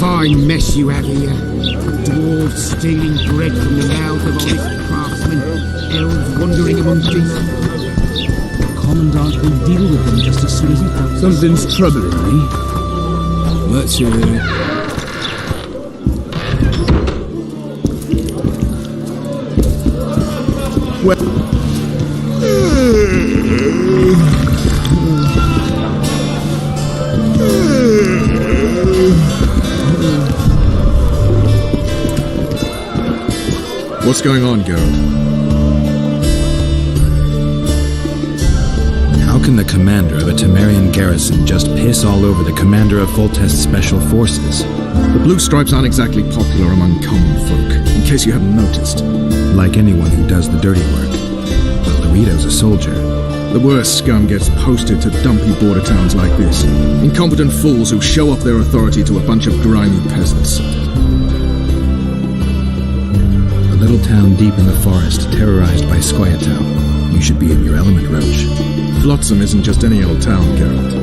fine mess you have here. Dwarves stealing bread from the mouth of honest craftsmen. Elves wandering among beasts. The Commandant will deal with them just as soon as he comes. Something's troubling me. Let's hear it. What's going on, Geralt? How can the commander of a Temerian garrison just piss all over the commander of Foltest's special forces? The Blue Stripes aren't exactly popular among common folk, in case you haven't noticed. Like anyone who does the dirty work. But Loredo's a soldier. The worst scum gets posted to dumpy border towns like this. Incompetent fools who show off their authority to a bunch of grimy peasants. A little town deep in the forest, terrorized by Scoia'tael. You should be in your element, Roach. Flotsam isn't just any old town, Geralt.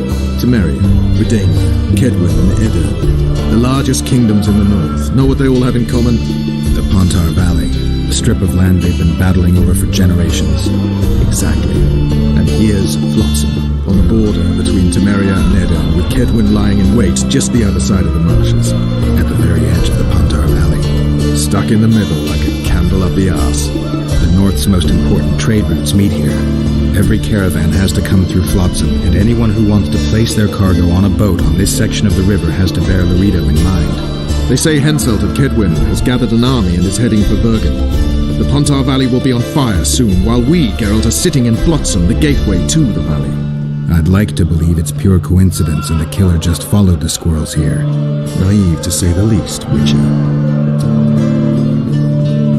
Temeria, Redania, Kedwin, and Edirn. The largest kingdoms in the north. Know what they all have in common? The Pontar Valley. A strip of land they've been battling over for generations. Exactly. And here's Flotsam, on the border between Temeria and Edirn, with Kedwin lying in wait just the other side of the marshes. At the very edge of the Pontar Valley. Stuck in the middle like a candle up the arse. The north's most important trade routes meet here. Every caravan has to come through Flotsam, and anyone who wants to place their cargo on a boat on this section of the river has to bear Loredo in mind. They say Henselt of Kedwin has gathered an army and is heading for Bergen. The Pontar Valley will be on fire soon, while we, Geralt, are sitting in Flotsam, the gateway to the valley. I'd like to believe it's pure coincidence and the killer just followed the squirrels here. Naive to say the least, Witcher.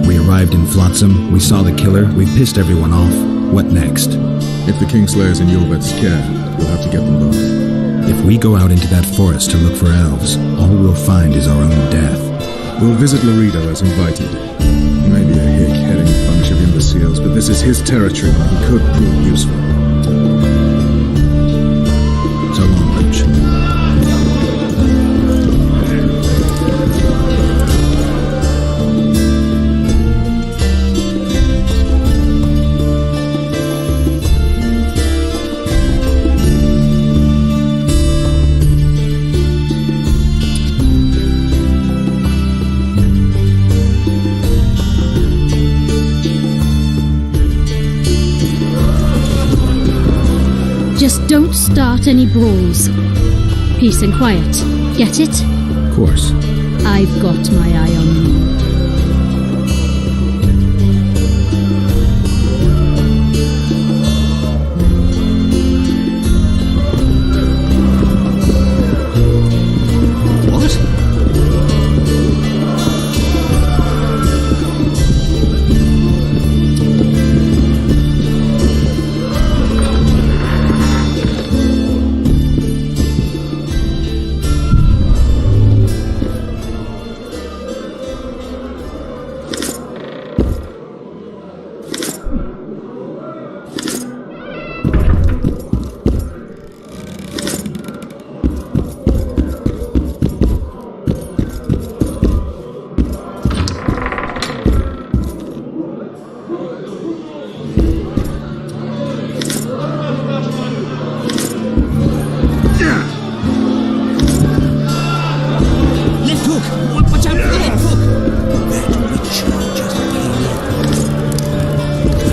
We arrived in Flotsam, we saw the killer, we pissed everyone off. What next? If the Kingslayer's in Yorvet's care, we'll have to get them both. If we go out into that forest to look for elves, all we'll find is our own death. We'll visit Loredo as invited. He may be a hick-heading bunch of imbeciles, but this is his territory and he could prove useful. So long, Roach. Just don't start any brawls. Peace and quiet. Get it? Of course. I've got my eye on you.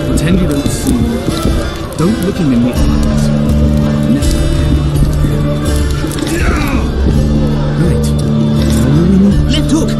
Pretend you don't see me. Don't look him in the eyes. Never. Right. Left hook!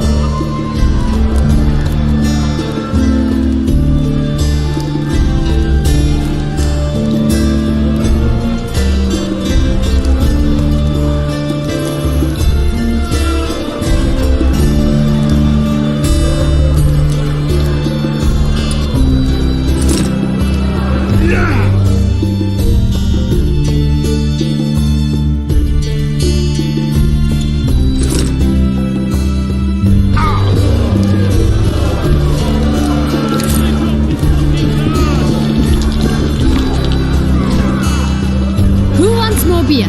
Who wants more beer?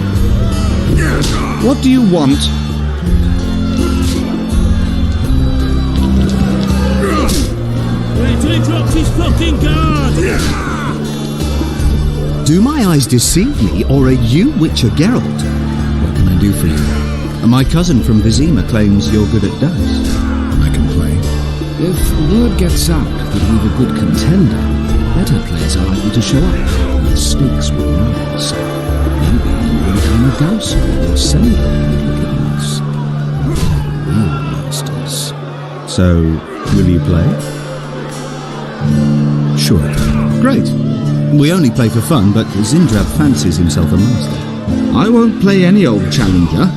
What do you want? till he drops his fucking guard! Do my eyes deceive me, or are you Witcher Geralt? What can I do for you? My cousin from Vizima claims you're good at dice. I can play. If word gets out that we've a good contender, better players are likely to show up, and the stakes will rise. Maybe you'll become a Gauss or Senator will get lost. Real masters. So, will you play? Sure. Great. We only play for fun, but Zindrab fancies himself a master. I won't play any old challenger.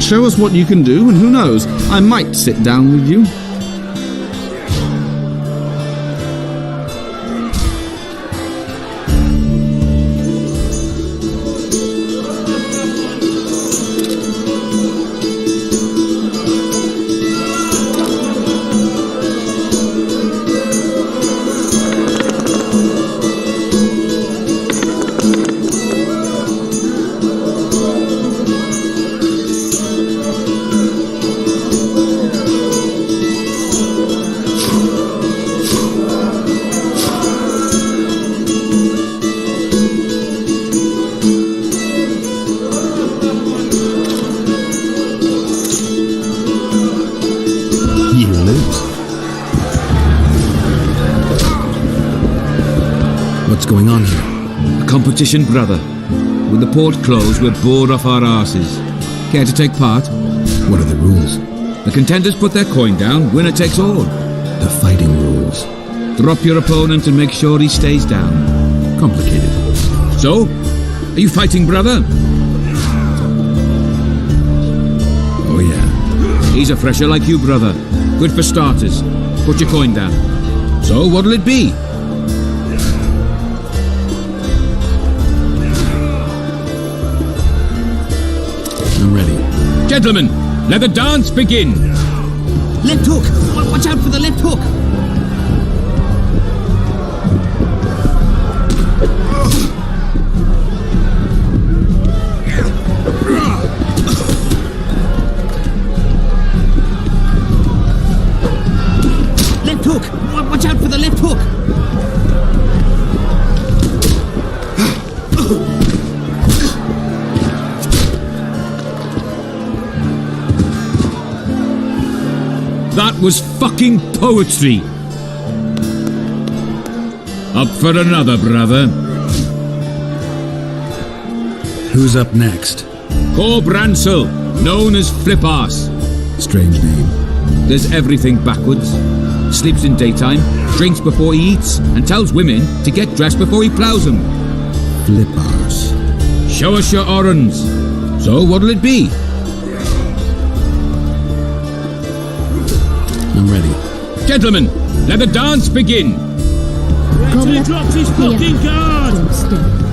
Show us what you can do, and who knows, I might sit down with you. You lose. What's going on here? A competition, brother. With the port closed, we're bored off our asses. Care to take part? What are the rules? The contenders put their coin down, winner takes all. The fighting rules. Drop your opponent and make sure he stays down. Complicated. So, are you fighting, brother? Oh yeah. He's a fresher like you, brother. Good for starters. Put your coin down. So, what'll it be? I'm ready. Gentlemen, let the dance begin! Left hook! Watch out for the left hook! Left hook! Watch out for the left hook! That was fucking poetry! Up for another, brother. Who's up next? Cor Bransel, known as Flip-Arse. Strange name. Does everything backwards. Sleeps in daytime, drinks before he eats, and tells women to get dressed before he ploughs them. Flip-Arse. Show us your orans. So what'll it be? I'm ready. Gentlemen, let the dance begin! Go He left, drops his here. fucking guard! Stand still.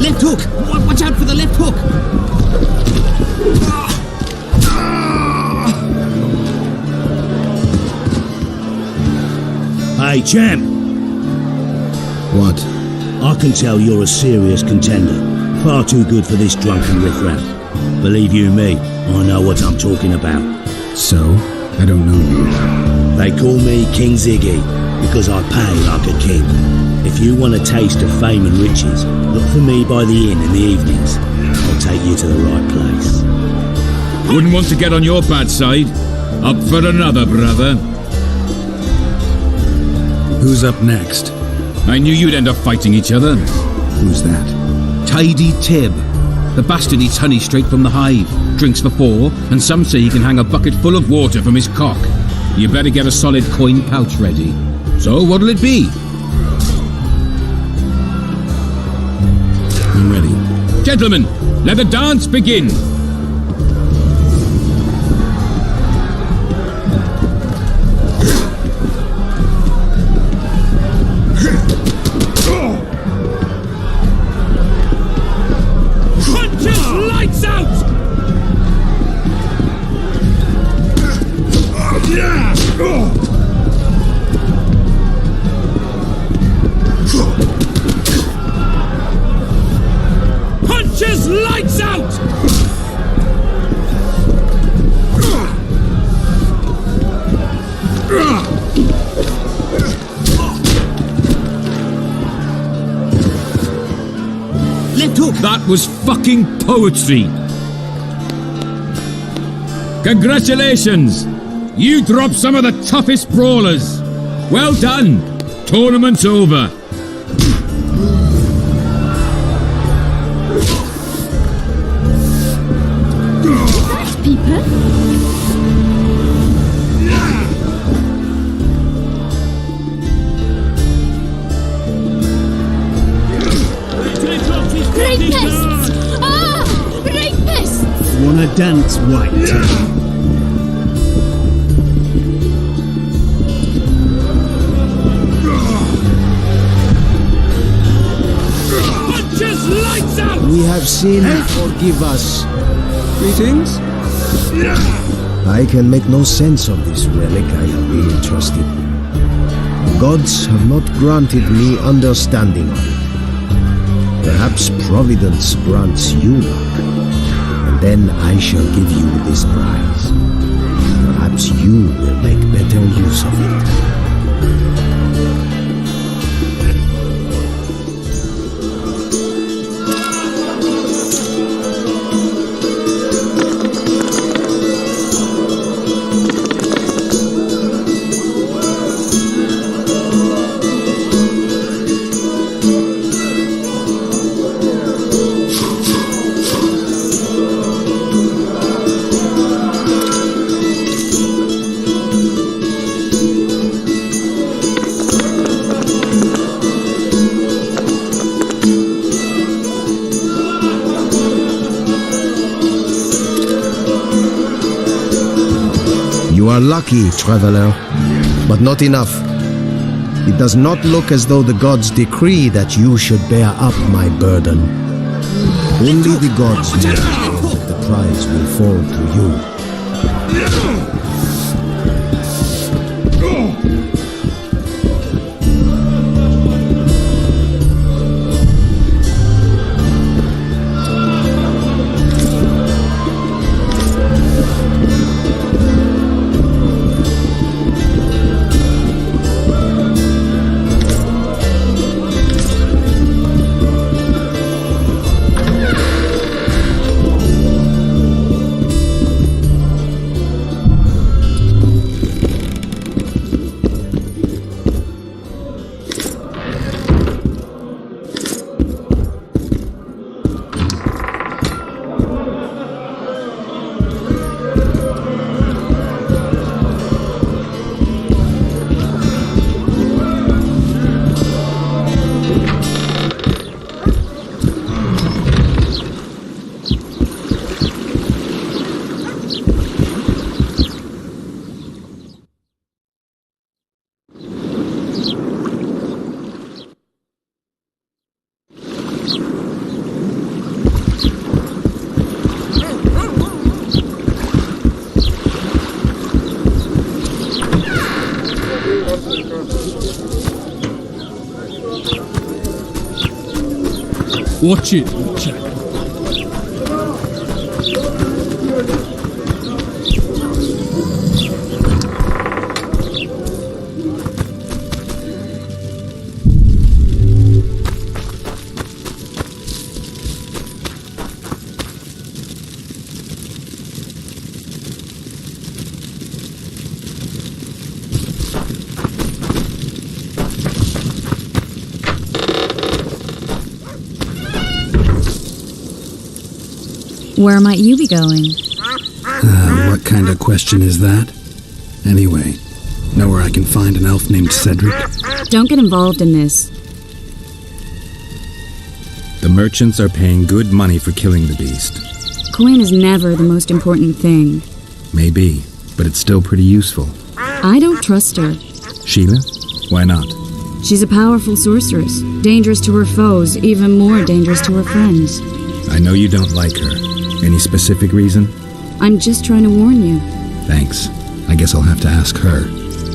Left hook! Watch out for the left hook! Hey, champ, What? I can tell you're a serious contender. Far too good for this drunken riffraff. Believe you me, I know what I'm talking about. So? I don't know you. They call me King Ziggy because I pay like a king. If you want a taste of fame and riches, look for me by the inn in the evenings. I'll take you to the right place. Wouldn't want to get on your bad side. Up for another, brother. Who's up next? I knew you'd end up fighting each other. Who's that? Tidy Tib. The bastard eats honey straight from the hive, drinks for 4, and some say he can hang a bucket full of water from his cock. You better get a solid coin pouch ready. So what'll it be? I'm ready. Gentlemen, let the dance begin! Punches lights out! was fucking poetry. Congratulations! You dropped some of the toughest brawlers. Well done. Tournament's over. That's Peeper. Rapists! Ah! Rapists! Wanna dance, white tail? We have sinned, forgive us. Greetings. I can make no sense of this relic I have been entrusted. The gods have not granted me understanding of it. Perhaps Providence grants you luck, and then I shall give you this prize. Perhaps you will make better use of it. You are lucky, traveler, but not enough. It does not look as though the gods decree that you should bear up my burden. Only the gods know that the prize will fall to you. Watch it, watch it. Where might you be going? What kind of question is that? Anyway, know where I can find an elf named Cedric? Don't get involved in this. The merchants are paying good money for killing the beast. Coin is never the most important thing. Maybe, but it's still pretty useful. I don't trust her. Sheila? Why not? She's a powerful sorceress, dangerous to her foes, even more dangerous to her friends. I know you don't like her. Any specific reason? I'm just trying to warn you. Thanks. I guess I'll have to ask her.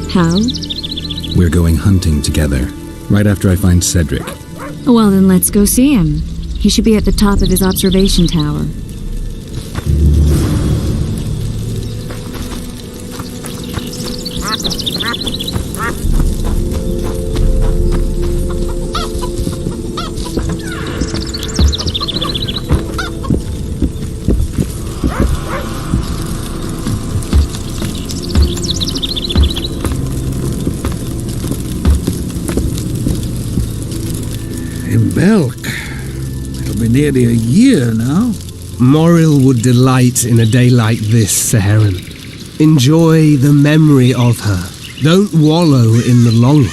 How? We're going hunting together, right after I find Cedric. Well, then let's go see him. He should be at the top of his observation tower. Belk. It'll be nearly a year now. Moril would delight in a day like this, Seherin. Enjoy the memory of her. Don't wallow in the longing.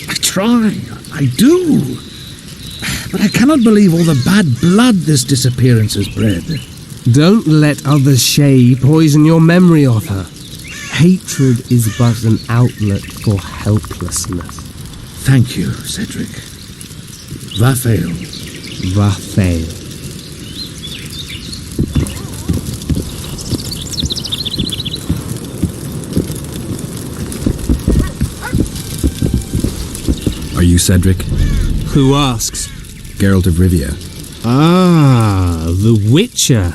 I try. I do. But I cannot believe all the bad blood this disappearance has bred. Don't let others' shade poison your memory of her. Hatred is but an outlet for helplessness. Thank you, Cedric. Vafael. Vafael. Are you Cedric? Who asks? Geralt of Rivia. Ah, the Witcher.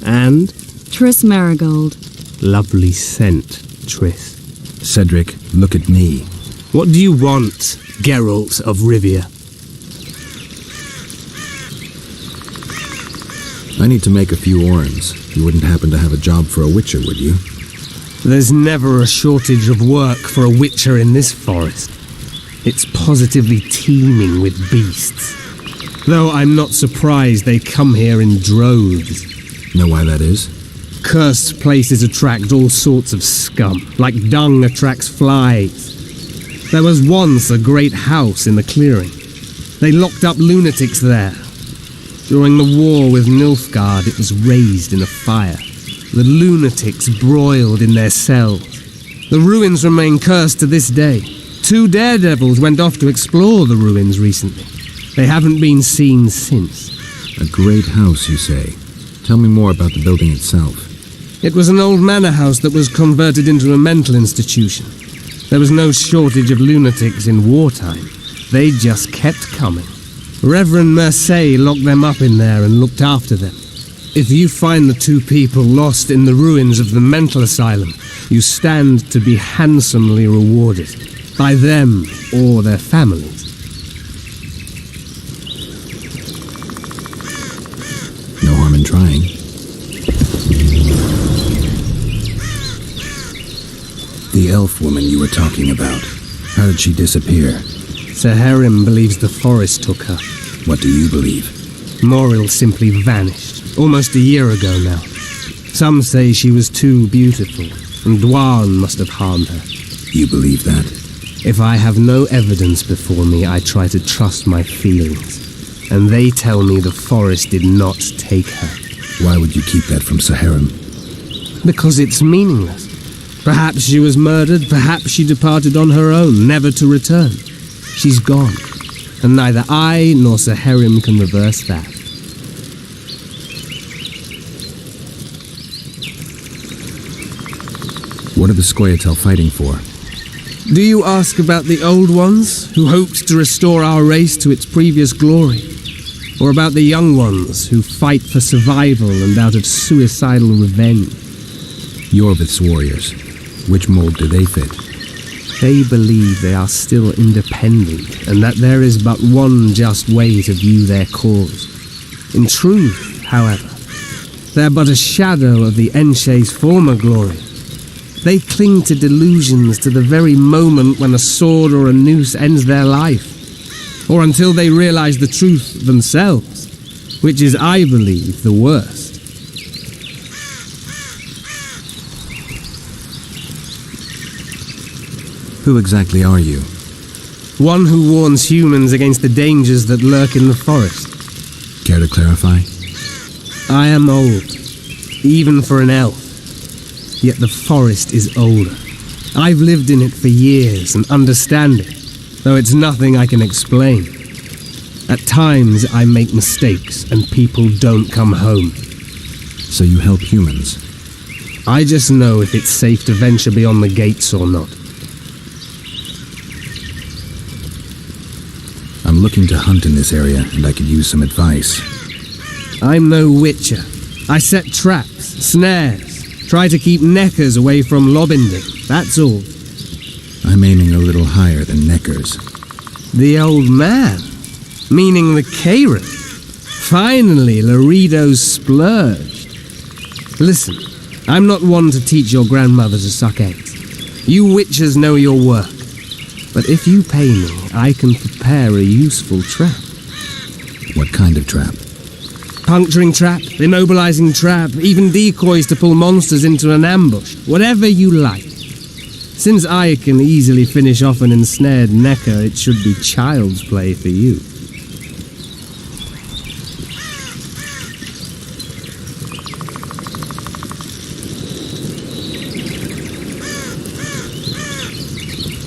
And? Triss Marigold. Lovely scent, Triss. Cedric, look at me. What do you want, Geralt of Rivia? I need to make a few orens. You wouldn't happen to have a job for a Witcher, would you? There's never a shortage of work for a Witcher in this forest. It's positively teeming with beasts. Though I'm not surprised they come here in droves. Know why that is? Cursed places attract all sorts of scum, like dung attracts flies. There was once a great house in the clearing. They locked up lunatics there. During the war with Nilfgaard, it was raised in a fire. The lunatics broiled in their cells. The ruins remain cursed to this day. 2 daredevils went off to explore the ruins recently. They haven't been seen since. A great house, you say? Tell me more about the building itself. It was an old manor house that was converted into a mental institution. There was no shortage of lunatics in wartime. They just kept coming. Reverend Merceau locked them up in there and looked after them. If you find the 2 people lost in the ruins of the mental asylum, you stand to be handsomely rewarded. By them or their families. No harm in trying. The elf woman you were talking about. How did she disappear? Seherim believes the forest took her. What do you believe? Moril simply vanished, almost a year ago now. Some say she was too beautiful, and Dwan must have harmed her. You believe that? If I have no evidence before me, I try to trust my feelings. And they tell me the forest did not take her. Why would you keep that from Seherim? Because it's meaningless. Perhaps she was murdered, perhaps she departed on her own, never to return. She's gone, and neither I nor Seherim can reverse that. What are the Scoia'tael fighting for? Do you ask about the old ones, who hoped to restore our race to its previous glory? Or about the young ones, who fight for survival and out of suicidal revenge? Yorvith's warriors. Which mold do they fit? They believe they are still independent, and that there is but one just way to view their cause. In truth, however, they are but a shadow of the Enshe's former glory. They cling to delusions to the very moment when a sword or a noose ends their life, or until they realize the truth themselves, which is, I believe, the worst. Who exactly are you? One who warns humans against the dangers that lurk in the forest. Care to clarify? I am old, even for an elf. Yet the forest is older. I've lived in it for years and understand it, though it's nothing I can explain. At times I make mistakes and people don't come home. So you help humans? I just know if it's safe to venture beyond the gates or not. I'm looking to hunt in this area, and I could use some advice. I'm no witcher. I set traps, snares, try to keep neckers away from Lobinding, that's all. I'm aiming a little higher than neckers. The old man? Meaning the Kayran? Finally, Laredo's splurged. Listen, I'm not one to teach your grandmother to suck eggs. You witchers know your work. But if you pay me, I can prepare a useful trap. What kind of trap? Puncturing trap, immobilizing trap, even decoys to pull monsters into an ambush. Whatever you like. Since I can easily finish off an ensnared necker, it should be child's play for you.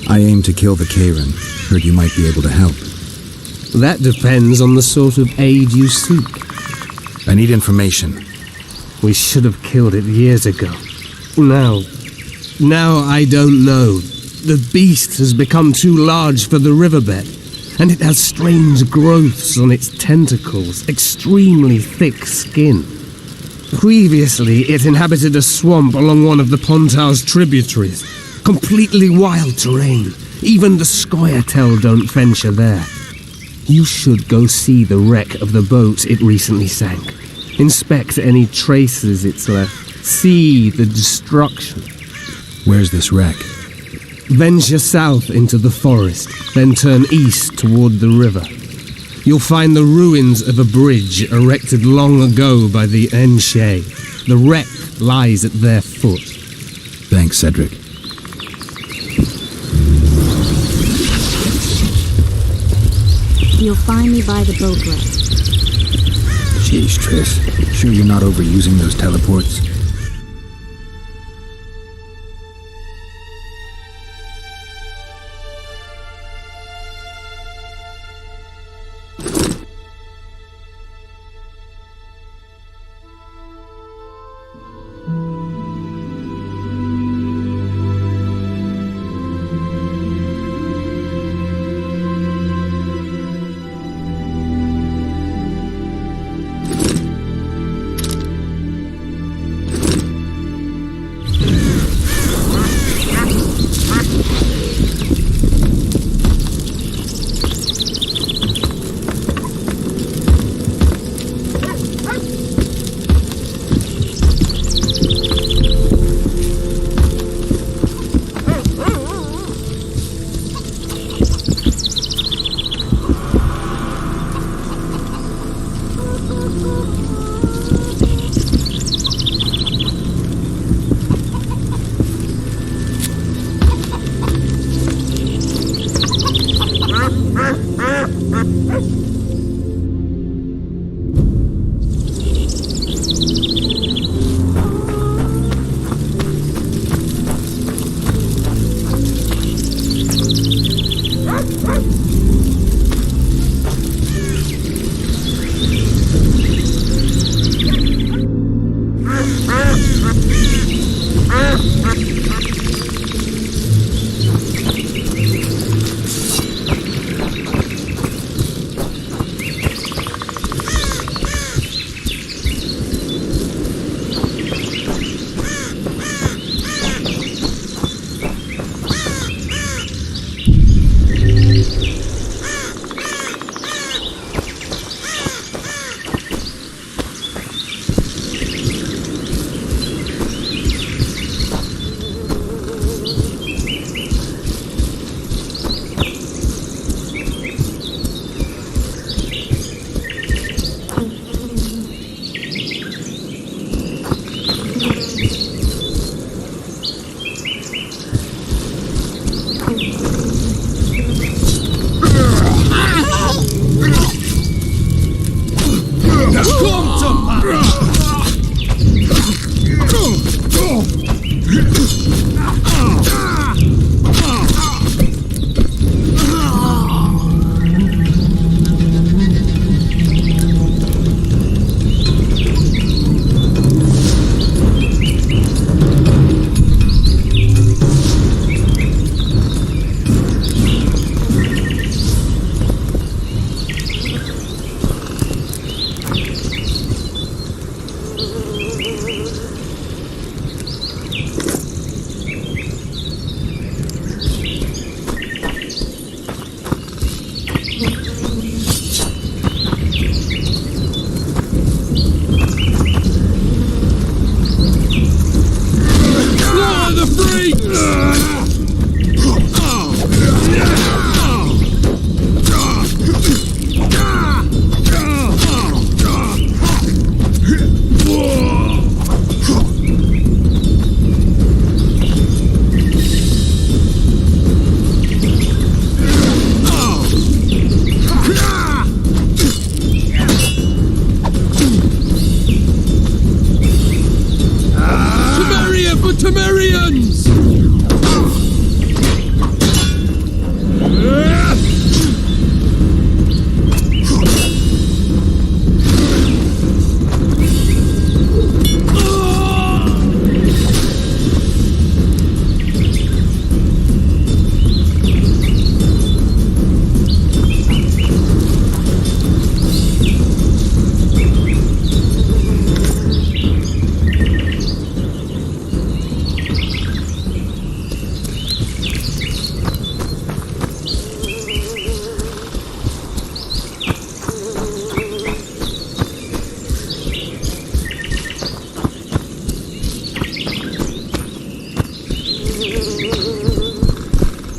I aim to kill the Karen. Heard you might be able to help. That depends on the sort of aid you seek. I need information. We should have killed it years ago. Now I don't know. The beast has become too large for the riverbed, and it has strange growths on its tentacles, extremely thick skin. Previously, it inhabited a swamp along one of the Pontar's tributaries. Completely wild terrain. Even the Scoia'tael don't venture there. You should go see the wreck of the boat it recently sank. Inspect any traces it's left. See the destruction. Where's this wreck? Venture south into the forest, then turn east toward the river. You'll find the ruins of a bridge erected long ago by the Enshe. The wreck lies at their foot. Thanks, Cedric. You'll find me by the boat wreck. Jeez, Triss. Sure you're not overusing those teleports?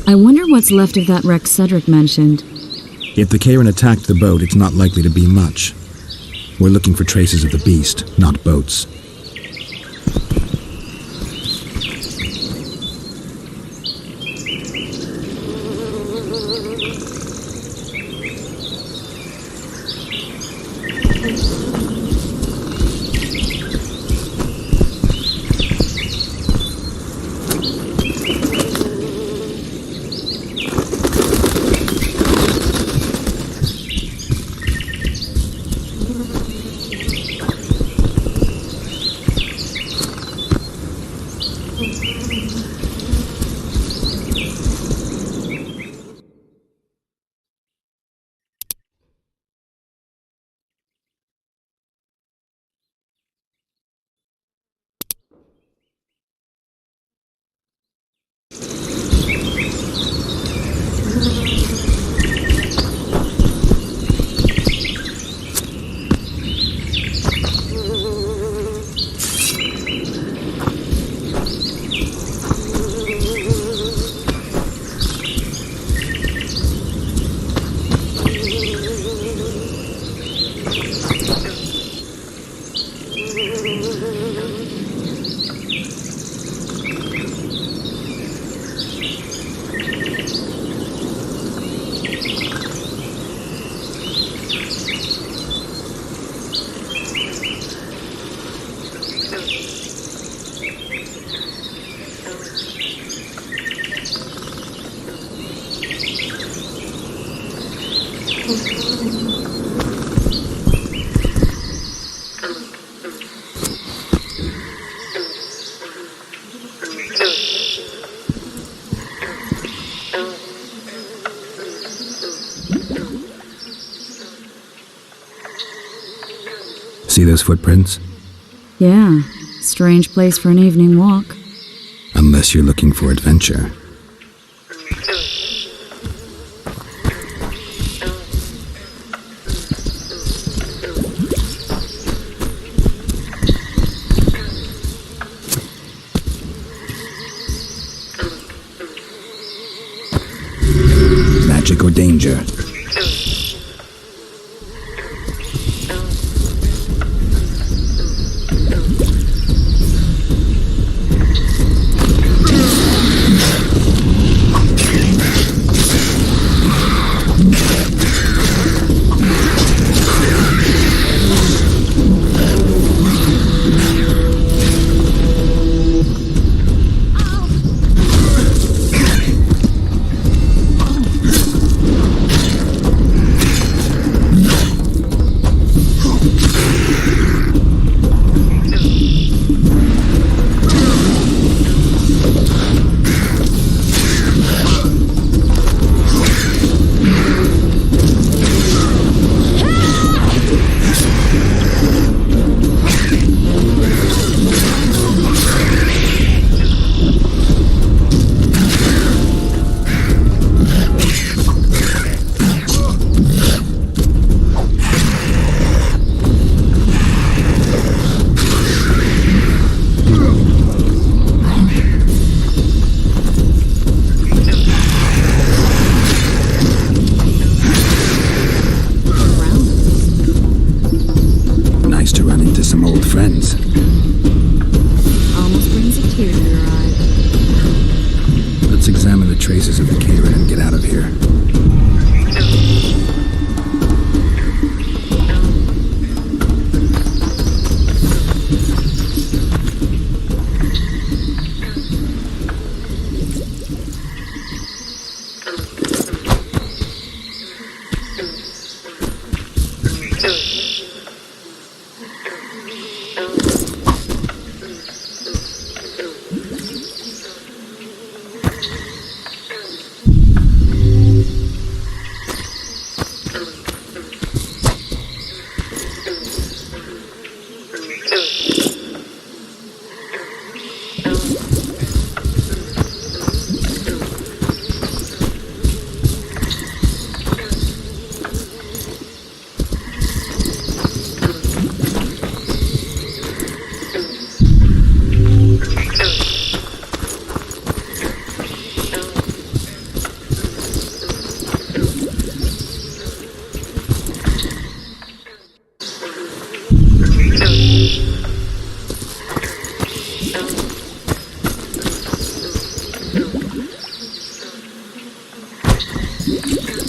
I wonder what's left of that wreck Cedric mentioned. If the Karen attacked the boat, it's not likely to be much. We're looking for traces of the beast, not boats. See those footprints? Yeah, strange place for an evening walk. Unless you're looking for adventure. Magic or danger? Some old friends. Almost brings a tear to your eye. Let's examine the traces of the Karen and get out of here.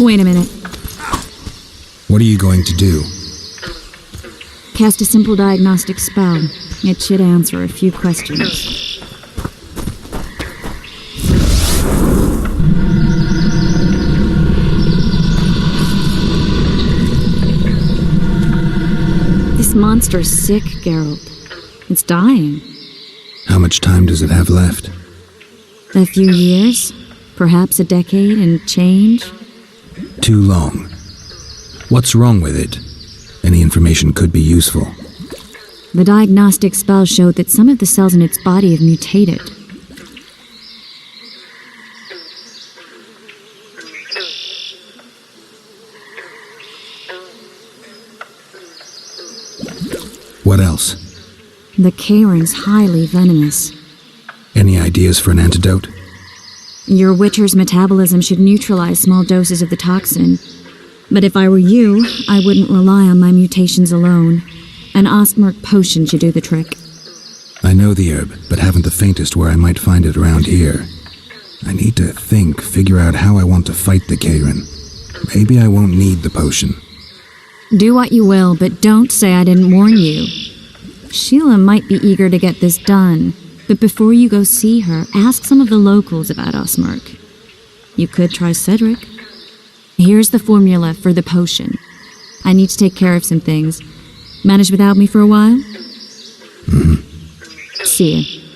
Wait a minute. What are you going to do? Cast a simple diagnostic spell. It should answer a few questions. This monster's sick, Geralt. It's dying. How much time does it have left? A few years? Perhaps a decade and change? Too long. What's wrong with it? Any information could be useful. The diagnostic spell showed that some of the cells in its body have mutated. What else? The Cairn's highly venomous. Any ideas for an antidote? Your Witcher's metabolism should neutralize small doses of the toxin. But if I were you, I wouldn't rely on my mutations alone. An Ostmark potion should do the trick. I know the herb, but haven't the faintest where I might find it around here. I need to figure out how I want to fight the Cairn. Maybe I won't need the potion. Do what you will, but don't say I didn't warn you. Sheila might be eager to get this done, but before you go see her, ask some of the locals about Ostmark. You could try Cedric. Here's the formula for the potion. I need to take care of some things. Manage without me for a while? Mm-hmm. See you.